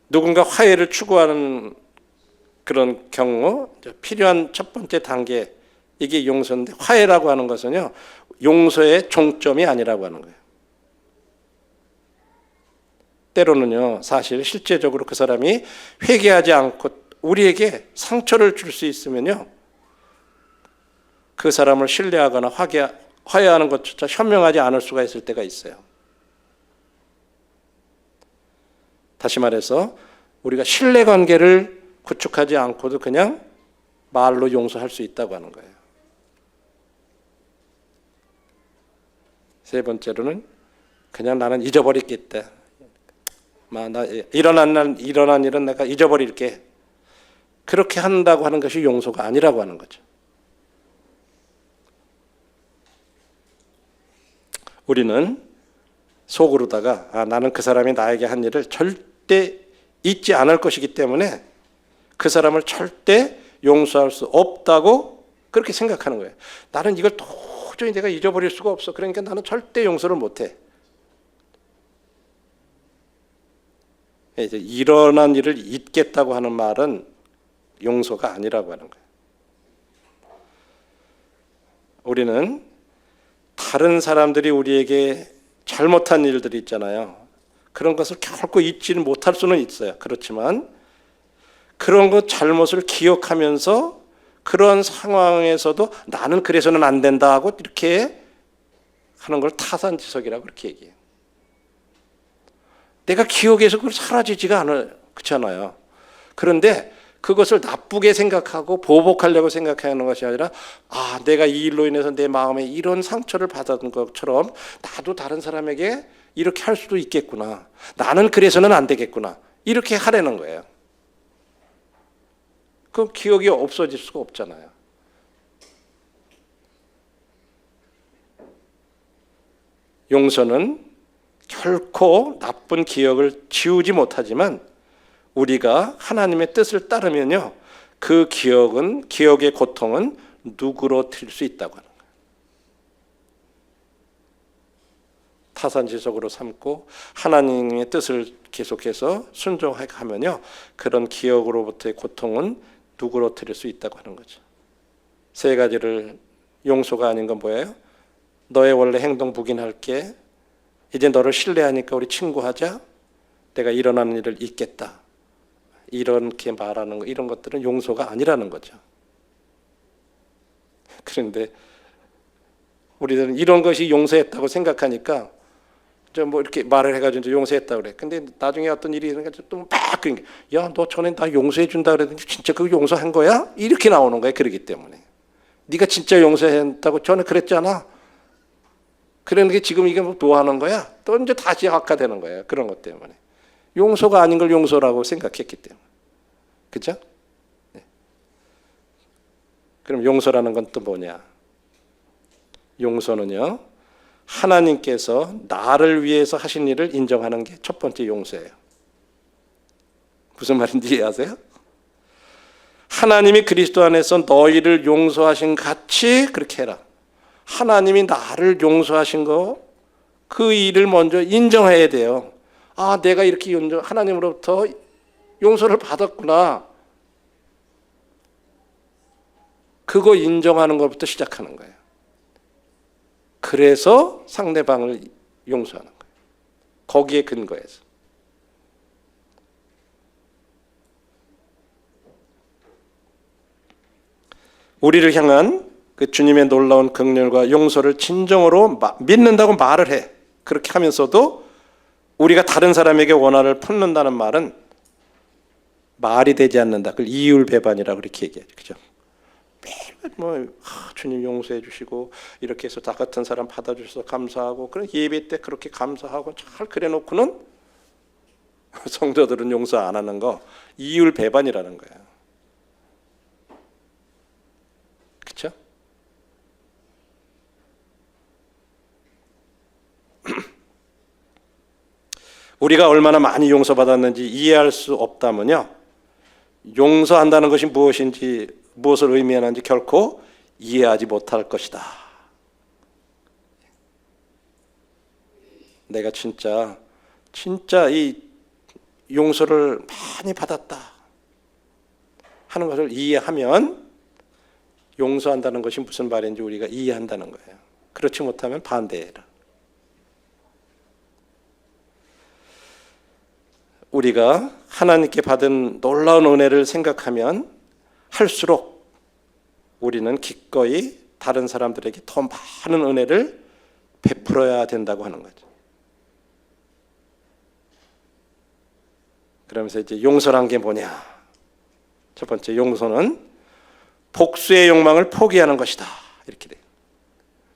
A: 누군가 화해를 추구하는 그런 경우 필요한 첫 번째 단계, 이게 용서인데, 화해라고 하는 것은요, 용서의 종점이 아니라고 하는 거예요. 때로는요, 사실 실제적으로 그 사람이 회개하지 않고 우리에게 상처를 줄 수 있으면요, 그 사람을 신뢰하거나 화해하는 것조차 현명하지 않을 수가 있을 때가 있어요. 다시 말해서 우리가 신뢰관계를 구축하지 않고도 그냥 말로 용서할 수 있다고 하는 거예요. 세 번째로는 그냥 나는 잊어버리겠다. 나 일어난 일은 내가 잊어버릴게. 그렇게 한다고 하는 것이 용서가 아니라고 하는 거죠. 우리는 속으로다가 나는 그 사람이 나에게 한 일을 절대 잊지 않을 것이기 때문에 그 사람을 절대 용서할 수 없다고 그렇게 생각하는 거예요. 나는 이걸 도저히 내가 잊어버릴 수가 없어. 그러니까 나는 절대 용서를 못해. 이제 일어난 일을 잊겠다고 하는 말은 용서가 아니라고 하는 거예요. 우리는 다른 사람들이 우리에게 잘못한 일들이 있잖아요. 그런 것을 결코 잊지는 못할 수는 있어요. 그렇지만 그런 것 잘못을 기억하면서 그런 상황에서도 나는 그래서는 안 된다 하고 이렇게 하는 걸 타산지석이라고 그렇게 얘기해요. 내가 기억에서 그걸 사라지지가 않잖아요. 그런데 그것을 나쁘게 생각하고 보복하려고 생각하는 것이 아니라 내가 이 일로 인해서 내 마음에 이런 상처를 받은 것처럼 나도 다른 사람에게 이렇게 할 수도 있겠구나. 나는 그래서는 안 되겠구나. 이렇게 하려는 거예요. 그 기억이 없어질 수가 없잖아요. 용서는 결코 나쁜 기억을 지우지 못하지만 우리가 하나님의 뜻을 따르면요, 그 기억의 고통은 누그러뜨릴 수 있다고 하는 거예요. 타산지석으로 삼고 하나님의 뜻을 계속해서 순종하게 하면요, 그런 기억으로부터의 고통은 누그러뜨릴 수 있다고 하는 거죠. 세 가지를 용서가 아닌 건 뭐예요? 너의 원래 행동 부인할게. 이제 너를 신뢰하니까 우리 친구하자. 내가 일어나는 일을 잊겠다. 이렇게 말하는 거, 이런 것들은 용서가 아니라는 거죠. 그런데 우리들은 이런 것이 용서했다고 생각하니까 뭐 이렇게 말을 해가지고 용서했다고 그래. 근데 나중에 어떤 일이 있으니까 또 막 그러니까 야, 너 전에 나 용서해준다 그랬는데 진짜 그거 용서한 거야? 이렇게 나오는 거야. 그러기 때문에 네가 진짜 용서했다고 전에 그랬잖아. 그러는 게 지금 이게 뭐 하는 거야? 또 이제 다시 악화되는 거예요. 그런 것 때문에. 용서가 아닌 걸 용서라고 생각했기 때문에. 그죠? 네. 그럼 용서라는 건 또 뭐냐? 용서는요, 하나님께서 나를 위해서 하신 일을 인정하는 게 첫 번째 용서예요. 무슨 말인지 이해하세요? 하나님이 그리스도 안에서 너희를 용서하신 같이 그렇게 해라. 하나님이 나를 용서하신 거, 그 일을 먼저 인정해야 돼요. 내가 이렇게 하나님으로부터 용서를 받았구나. 그거 인정하는 것부터 시작하는 거예요. 그래서 상대방을 용서하는 거예요. 거기에 근거해서. 우리를 향한 그 주님의 놀라운 긍휼과 용서를 진정으로 믿는다고 말을 해. 그렇게 하면서도 우리가 다른 사람에게 원한을 품는다는 말은 말이 되지 않는다. 그걸 이율배반이라고 그렇게 얘기하죠. 그죠? 매일 주님 용서해 주시고 이렇게 해서 나 같은 사람 받아주셔서 감사하고 그런 예배 때 그렇게 감사하고 잘 그래놓고는 성도들은 용서 안 하는 거 이율배반이라는 거예요. 그렇죠? 우리가 얼마나 많이 용서받았는지 이해할 수 없다면요, 용서한다는 것이 무엇을 의미하는지 결코 이해하지 못할 것이다. 내가 진짜 이 용서를 많이 받았다 하는 것을 이해하면 용서한다는 것이 무슨 말인지 우리가 이해한다는 거예요. 그렇지 못하면 반대해라. 우리가 하나님께 받은 놀라운 은혜를 생각하면 할수록 우리는 기꺼이 다른 사람들에게 더 많은 은혜를 베풀어야 된다고 하는 거죠. 그러면서 이제 용서란 게 뭐냐? 첫 번째 용서는 복수의 욕망을 포기하는 것이다. 이렇게 돼.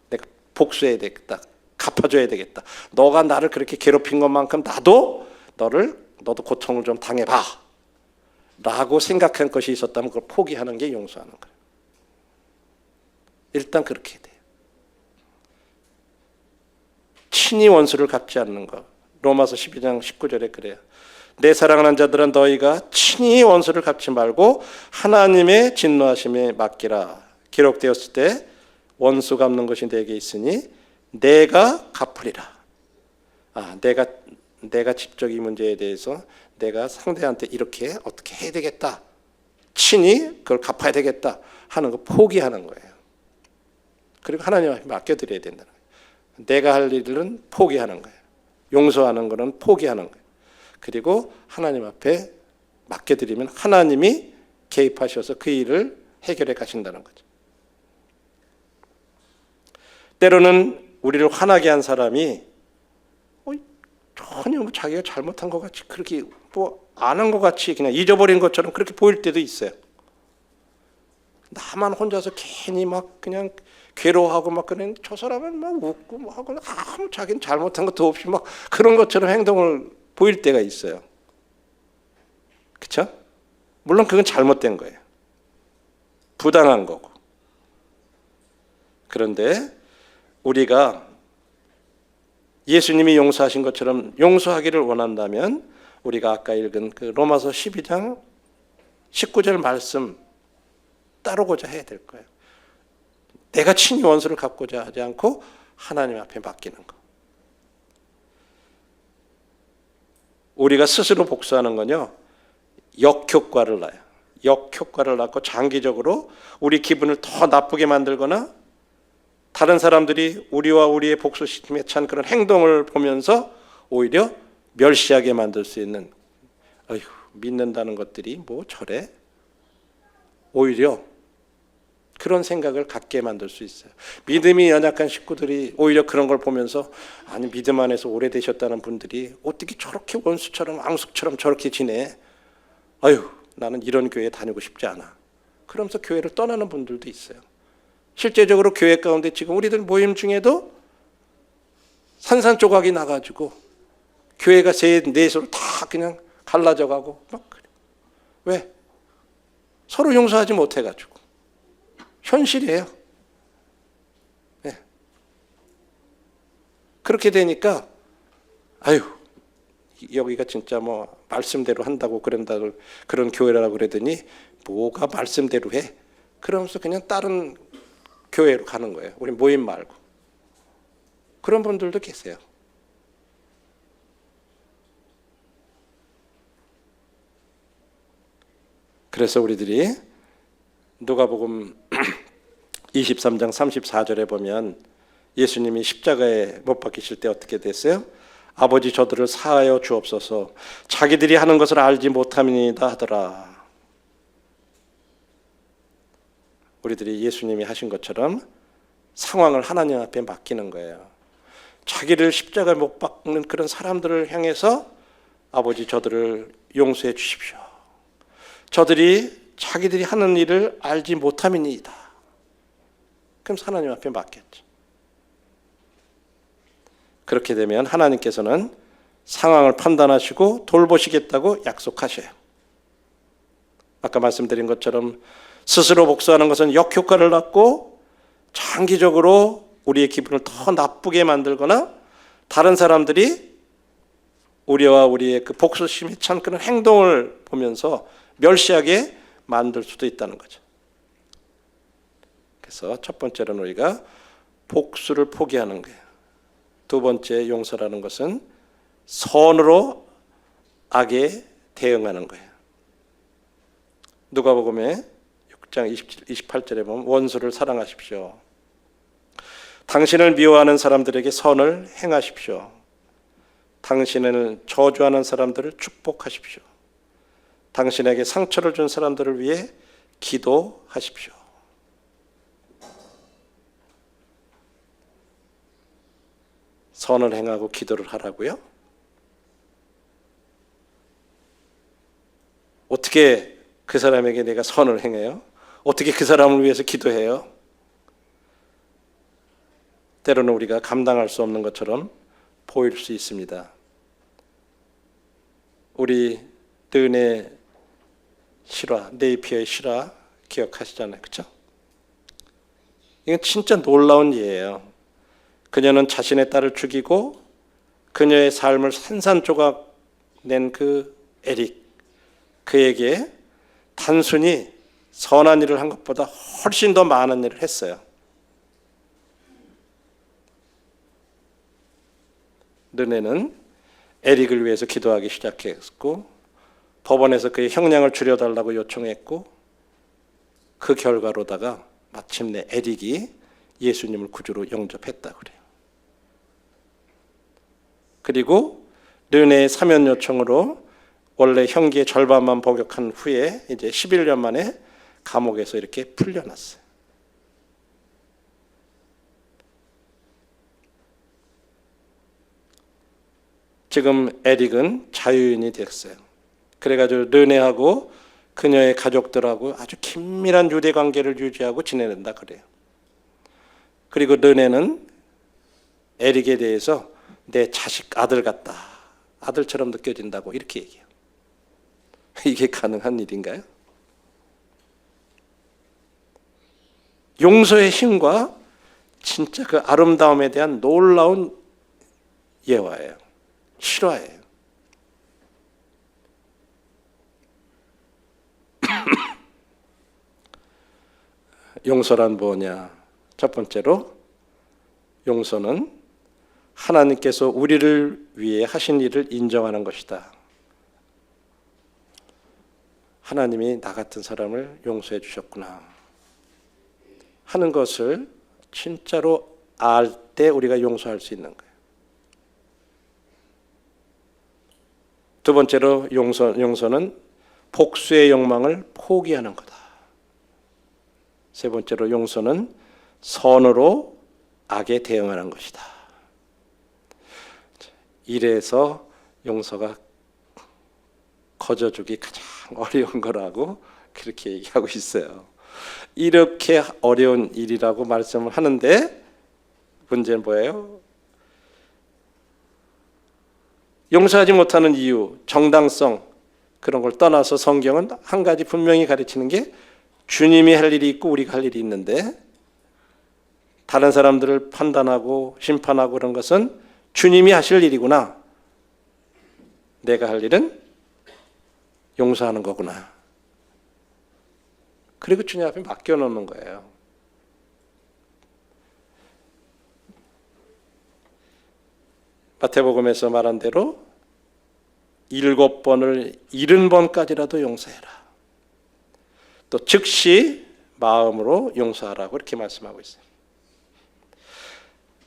A: 내가 복수해야 되겠다. 갚아줘야 되겠다. 너가 나를 그렇게 괴롭힌 것만큼 너도 고통을 좀 당해봐. 라고 생각한 것이 있었다면 그걸 포기하는 게 용서하는 거예요. 일단 그렇게 돼요. 친히 원수를 갚지 않는 것. 로마서 12장 19절에 그래요. 내 사랑하는 자들은 너희가 친히 원수를 갚지 말고 하나님의 진노하심에 맡기라. 기록되었을 때 원수 갚는 것이 내게 있으니 내가 갚으리라. 내가 직접 이 문제에 대해서 내가 상대한테 이렇게 어떻게 해야 되겠다. 친히 그걸 갚아야 되겠다 하는 거 포기하는 거예요. 그리고 하나님 앞에 맡겨드려야 된다는 거예요. 내가 할 일은 포기하는 거예요. 용서하는 거는 포기하는 거예요. 그리고 하나님 앞에 맡겨드리면 하나님이 개입하셔서 그 일을 해결해 가신다는 거죠. 때로는 우리를 화나게 한 사람이 전혀 자기가 잘못한 것 같이 그렇게 안 한 것 같이 그냥 잊어버린 것처럼 그렇게 보일 때도 있어요. 나만 혼자서 괜히 막 그냥 괴로워하고 막 그런 저 사람은 막 웃고 막 하고 아무 자기는 잘못한 것도 없이 막 그런 것처럼 행동을 보일 때가 있어요. 그렇죠? 물론 그건 잘못된 거예요. 부당한 거고. 그런데 우리가 예수님이 용서하신 것처럼 용서하기를 원한다면 우리가 아까 읽은 그 로마서 12장 19절 말씀 따르고자 해야 될 거예요. 내가 친히 원수를 갚고자 하지 않고 하나님 앞에 맡기는 거. 우리가 스스로 복수하는 건요, 역효과를 낳아요. 역효과를 낳고 장기적으로 우리 기분을 더 나쁘게 만들거나 다른 사람들이 우리와 우리의 복수심에 찬 그런 행동을 보면서 오히려 멸시하게 만들 수 있는, 어휴, 믿는다는 것들이 뭐 저래? 오히려 그런 생각을 갖게 만들 수 있어요. 믿음이 연약한 식구들이 오히려 그런 걸 보면서 아니 믿음 안에서 오래되셨다는 분들이 어떻게 저렇게 원수처럼 앙숙처럼 저렇게 지내? 아유, 나는 이런 교회에 다니고 싶지 않아. 그러면서 교회를 떠나는 분들도 있어요. 실제적으로 교회 가운데 지금 우리들 모임 중에도 산산조각이 나가지고 교회가 넷으로 다 그냥 갈라져 가고 막 그래. 왜? 서로 용서하지 못해가지고. 현실이에요. 네. 그렇게 되니까 아유, 여기가 진짜 뭐 말씀대로 한다고 그런다고 그런 교회라고 그러더니 뭐가 말씀대로 해? 그러면서 그냥 다른 교회로 가는 거예요. 우리 모임 말고. 그런 분들도 계세요. 그래서 우리들이 누가복음 23장 34절에 보면 예수님이 십자가에 못 박히실 때 어떻게 됐어요? 아버지 저들을 사하여 주옵소서 자기들이 하는 것을 알지 못함이니이다 하더라. 우리들이 예수님이 하신 것처럼 상황을 하나님 앞에 맡기는 거예요. 자기를 십자가에 못 박는 그런 사람들을 향해서 아버지 저들을 용서해 주십시오. 저들이 자기들이 하는 일을 알지 못함이니이다. 그럼 하나님 앞에 맡겼죠. 그렇게 되면 하나님께서는 상황을 판단하시고 돌보시겠다고 약속하셔요. 아까 말씀드린 것처럼 스스로 복수하는 것은 역효과를 낳고 장기적으로 우리의 기분을 더 나쁘게 만들거나 다른 사람들이 우리와 우리의 그 복수심에 찬 그런 행동을 보면서 멸시하게 만들 수도 있다는 거죠. 그래서 첫 번째로는 우리가 복수를 포기하는 거예요. 두 번째 용서라는 것은 선으로 악에 대응하는 거예요. 누가복음에 6장 28절에 보면 원수를 사랑하십시오. 당신을 미워하는 사람들에게 선을 행하십시오. 당신을 저주하는 사람들을 축복하십시오. 당신에게 상처를 준 사람들을 위해 기도하십시오. 선을 행하고 기도를 하라고요? 어떻게 그 사람에게 내가 선을 행해요? 어떻게 그 사람을 위해서 기도해요? 때로는 우리가 감당할 수 없는 것처럼 보일 수 있습니다. 우리 르네 실화, 네이피어의 실화 기억하시잖아요. 그렇죠? 이건 진짜 놀라운 예예요. 그녀는 자신의 딸을 죽이고 그녀의 삶을 산산조각 낸 그 에릭, 그에게 단순히 선한 일을 한 것보다 훨씬 더 많은 일을 했어요. 르네는 에릭을 위해서 기도하기 시작했고 법원에서 그의 형량을 줄여달라고 요청했고 그 결과로다가 마침내 에릭이 예수님을 구주로 영접했다 그래요. 그리고 르네의 사면 요청으로 원래 형기의 절반만 복역한 후에 이제 11년 만에 감옥에서 이렇게 풀려났어요. 지금 에릭은 자유인이 됐어요. 그래가지고 르네하고 그녀의 가족들하고 아주 긴밀한 유대 관계를 유지하고 지내는다 그래요. 그리고 르네는 에릭에 대해서 내 자식 아들 같다, 아들처럼 느껴진다고 이렇게 얘기해요. 이게 가능한 일인가요? 용서의 힘과 진짜 그 아름다움에 대한 놀라운 예화예요. 실화예요. 용서란 뭐냐? 첫 번째로 용서는 하나님께서 우리를 위해 하신 일을 인정하는 것이다. 하나님이 나 같은 사람을 용서해 주셨구나 하는 것을 진짜로 알 때 우리가 용서할 수 있는 거예요. 두 번째로 용서는 복수의 욕망을 포기하는 거다. 세 번째로 용서는 선으로 악에 대응하는 것이다. 이래서 용서가 거저주기 가장 어려운 거라고 그렇게 얘기하고 있어요. 이렇게 어려운 일이라고 말씀을 하는데 문제는 뭐예요? 용서하지 못하는 이유, 정당성 그런 걸 떠나서 성경은 한 가지 분명히 가르치는 게 주님이 할 일이 있고 우리가 할 일이 있는데 다른 사람들을 판단하고 심판하고 그런 것은 주님이 하실 일이구나. 내가 할 일은 용서하는 거구나. 그리고 주님 앞에 맡겨놓는 거예요. 마태복음에서 말한 대로 7번을 70번까지라도 용서해라. 또 즉시 마음으로 용서하라고 이렇게 말씀하고 있어요.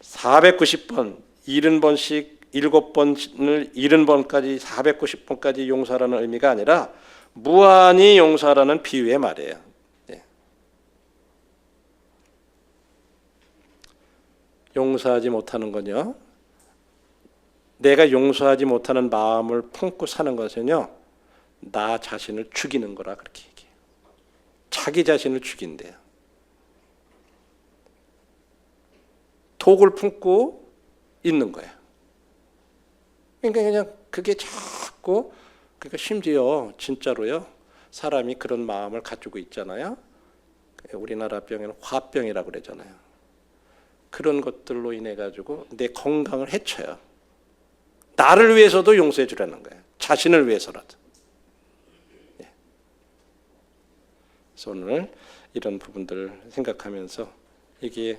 A: 490번, 70번씩 7번을 70번까지 490번까지 용서하라는 의미가 아니라 무한히 용서하라는 비유의 말이에요. 네. 용서하지 못하는 건요, 내가 용서하지 못하는 마음을 품고 사는 것은요, 나 자신을 죽이는 거라 그렇게 얘기해요. 자기 자신을 죽인대요. 독을 품고 있는 거예요. 그러니까 그냥 그게 자꾸, 그러니까 심지어 진짜로요, 사람이 그런 마음을 가지고 있잖아요. 우리나라 병에는 화병이라고 그러잖아요. 그런 것들로 인해 가지고 내 건강을 해쳐요. 나를 위해서도 용서해 주라는 거예요. 자신을 위해서라도. 예. 그래서 오늘 이런 부분들을 생각하면서 이게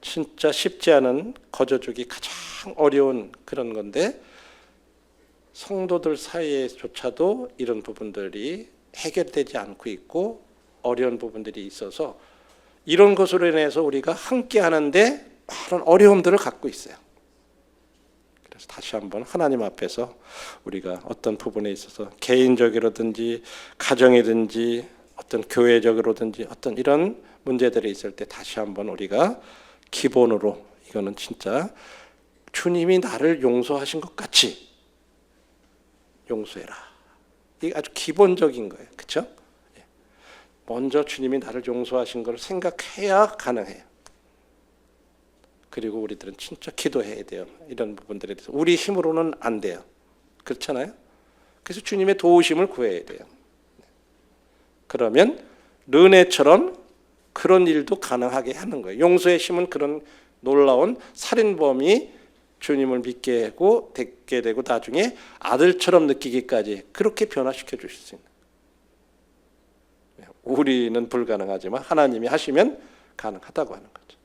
A: 진짜 쉽지 않은 거저주기 가장 어려운 그런 건데 성도들 사이에조차도 이런 부분들이 해결되지 않고 있고 어려운 부분들이 있어서 이런 것으로 인해서 우리가 함께 하는데 많은 어려움들을 갖고 있어요. 그래서 다시 한번 하나님 앞에서 우리가 어떤 부분에 있어서 개인적으로든지 가정이든지 어떤 교회적으로든지 어떤 이런 문제들이 있을 때 다시 한번 우리가 기본으로 이거는 진짜 주님이 나를 용서하신 것 같이 용서해라. 이게 아주 기본적인 거예요. 그렇죠? 먼저 주님이 나를 용서하신 걸 생각해야 가능해요. 그리고 우리들은 진짜 기도해야 돼요. 이런 부분들에 대해서. 우리 힘으로는 안 돼요. 그렇잖아요? 그래서 주님의 도우심을 구해야 돼요. 그러면 르네처럼 그런 일도 가능하게 하는 거예요. 용서의 힘은 그런 놀라운 살인범이 주님을 믿게 하고 되게 되고 나중에 아들처럼 느끼기까지 그렇게 변화시켜 주실 수 있는. 우리는 불가능하지만 하나님이 하시면 가능하다고 하는 거죠.